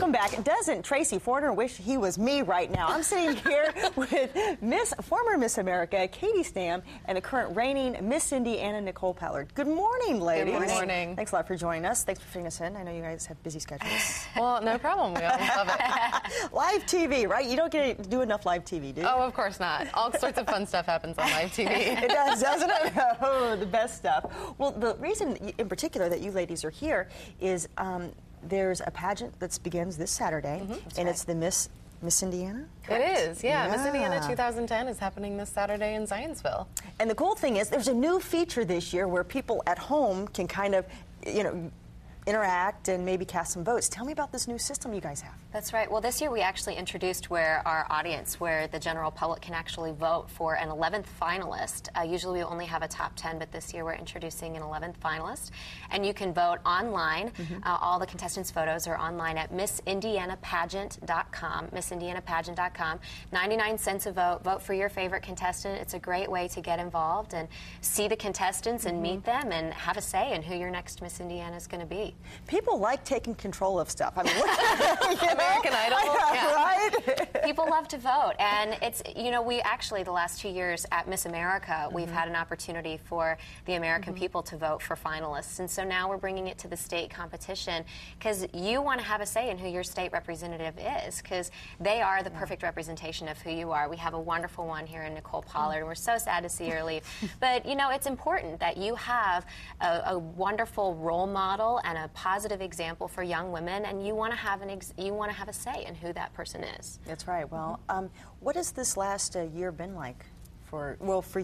Welcome back. Doesn't Tracy Forner wish he was me right now? I'm sitting here with former Miss America, Katie Stam, and the current reigning Miss Indiana, Nicole Pallard. Good morning, ladies. Good morning. Thanks a lot for joining us. Thanks for fitting us in. I know you guys have busy schedules. Well, no problem. We always love it. Live TV, right? You don't get to do enough live TV, do you? Oh, of course not. All sorts of fun stuff happens on live TV. It does, doesn't it? Oh, the best stuff. Well, the reason in particular that you ladies are here is there's a pageant that begins this Saturday, and it's the Miss Indiana? Correct. It is, yeah. Miss Indiana 2010 is happening this Saturday in Zionsville. And the cool thing is there's a new feature this year where people at home can kind of, interact and maybe cast some votes. Tell me about this new system you guys have. That's right. Well, this year we actually introduced where the general public can actually vote for an 11th finalist. Usually we only have a top 10, but this year we're introducing an 11th finalist. And you can vote online. All the contestants' photos are online at missindianapageant.com, missindianapageant.com. 99 cents a vote. Vote for your favorite contestant. It's a great way to get involved and see the contestants and meet them and have a say in who your next Miss Indiana is going to be. People like taking control of stuff. I mean, American Idol, right? People love to vote, and it's, we actually, the last 2 years at Miss America, we've had an opportunity for the American people to vote for finalists, and so now we're bringing it to the state competition because you want to have a say in who your state representative is, because they are the perfect representation of who you are. We have a wonderful one here in Nicole Pollard, and we're so sad to see her leave. But, it's important that you have a wonderful role model and a positive example for young women, and you want to have a say in who that person is. That's right. Well, what has this last year been like for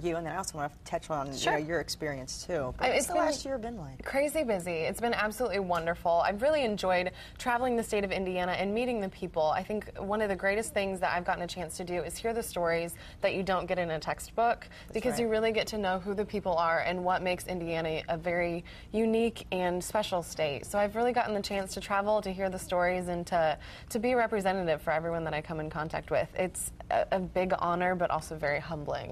you? And then I also want to touch on your experience too. But what's the last year been like? Crazy busy. It's been absolutely wonderful. I've really enjoyed traveling the state of Indiana and meeting the people. I think one of the greatest things that I've gotten a chance to do is hear the stories that you don't get in a textbook, because you really get to know who the people are and what makes Indiana a very unique and special state. So I've really gotten the chance to travel, to hear the stories, and to be representative for everyone that I come in contact with. It's a big honor, but also very humbling.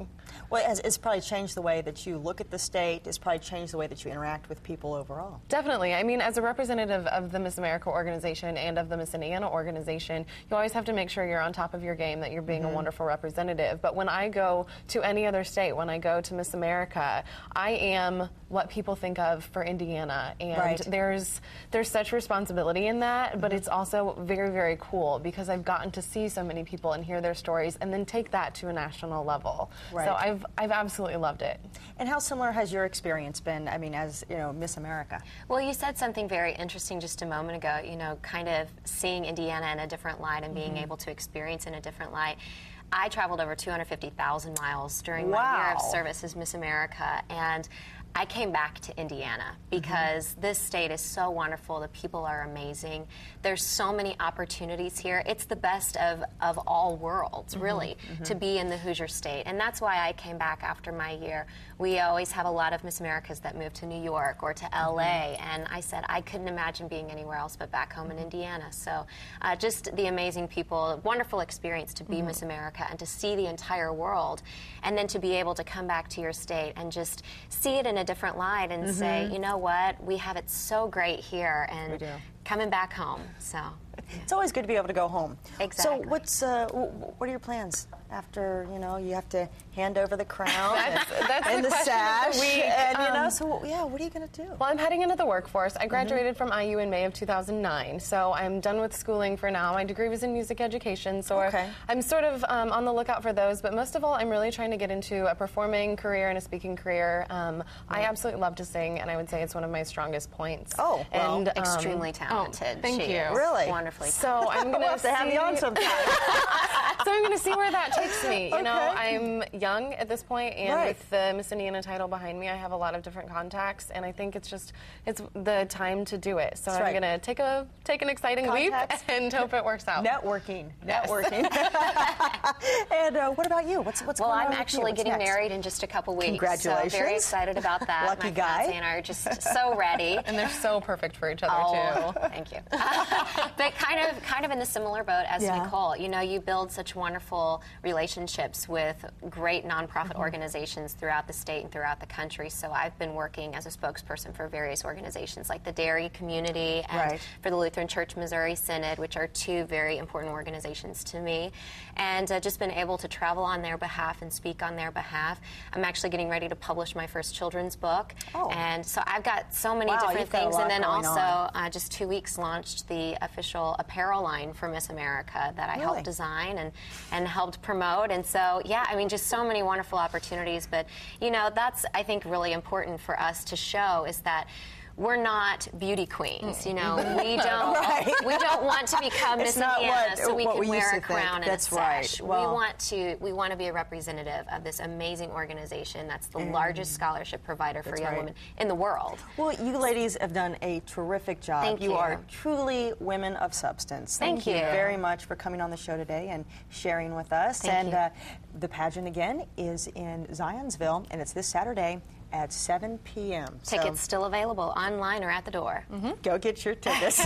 Well, it's probably changed the way that you look at the state. It's probably changed the way that you interact with people overall. Definitely. I mean, as a representative of the Miss America organization and of the Miss Indiana organization, you always have to make sure you're on top of your game, that you're being a wonderful representative. But when I go to any other state, when I go to Miss America, I am what people think of for Indiana. And there's such responsibility in that, but it's also very, very cool because I've gotten to see so many people and hear their stories and then take that to a national level. Right. So I've absolutely loved it. And how similar has your experience been, I mean, as, Miss America? Well, you said something very interesting just a moment ago, kind of seeing Indiana in a different light and being able to experience in a different light. I traveled over 250,000 miles during my year of service as Miss America, and I came back to Indiana because this state is so wonderful. The people are amazing. There's so many opportunities here. It's the best of all worlds, really, to be in the Hoosier State. And that's why I came back after my year. We always have a lot of Miss Americas that move to New York or to LA. And I said I couldn't imagine being anywhere else but back home in Indiana. So just the amazing people, wonderful experience to be Miss America and to see the entire world. And then to be able to come back to your state and just see it in a different light and say, you know what, we have it so great here, and coming back home. So it's always good to be able to go home. Exactly. So what are your plans after you have to hand over the crown that's and the sash? And so what are you going to do? Well, I'm heading into the workforce. I graduated from IU in May of 2009, so I'm done with schooling for now. My degree was in music education, so I'm sort of on the lookout for those. But most of all, I'm really trying to get into a performing career and a speaking career. I absolutely love to sing, and I would say it's one of my strongest points. Oh, well, and extremely talented. Thank you. Really? Wonderfully. So I'm going to have you on sometime. So I'm going to see where that takes me. I'm young at this point, and with the Miss Indiana title behind me, I have a lot of different contacts, and I think it's the time to do it. So I'm going to take an exciting leap and hope it works out. Networking. And what about you? What's going on? Well, I'm actually getting married in just a couple weeks. Congratulations. So very excited about that. Lucky My guy. fiancé and I are just so ready. And they're so perfect for each other, too. Thank you. But kind of kind of in the similar boat as Nicole. You know, you build such wonderful relationships with great nonprofit organizations throughout the state and throughout the country. So I've been working as a spokesperson for various organizations like the Dairy Community and for the Lutheran Church Missouri Synod, which are two very important organizations to me, and just been able to travel on their behalf and speak on their behalf. I'm actually getting ready to publish my first children's book, and so I've got so many different things. And then also, just 2 weeks, launched the official apparel line for Miss America that I helped design and helped promote. And so, yeah, I mean, just so many wonderful opportunities. But, you know, that's, I think, really important for us to show is that we're not beauty queens, you know. We don't we don't want to become Miss Indiana so we can wear a crown and a sash. Well, we want to be a representative of this amazing organization that's the largest scholarship provider for young women in the world. Well, you ladies have done a terrific job. Thank you. You are truly women of substance. Thank you very much for coming on the show today and sharing with us. Thank you. The pageant again is in Zionsville, and it's this Saturday at 7 p.m. Tickets still available online or at the door. Go get your tickets.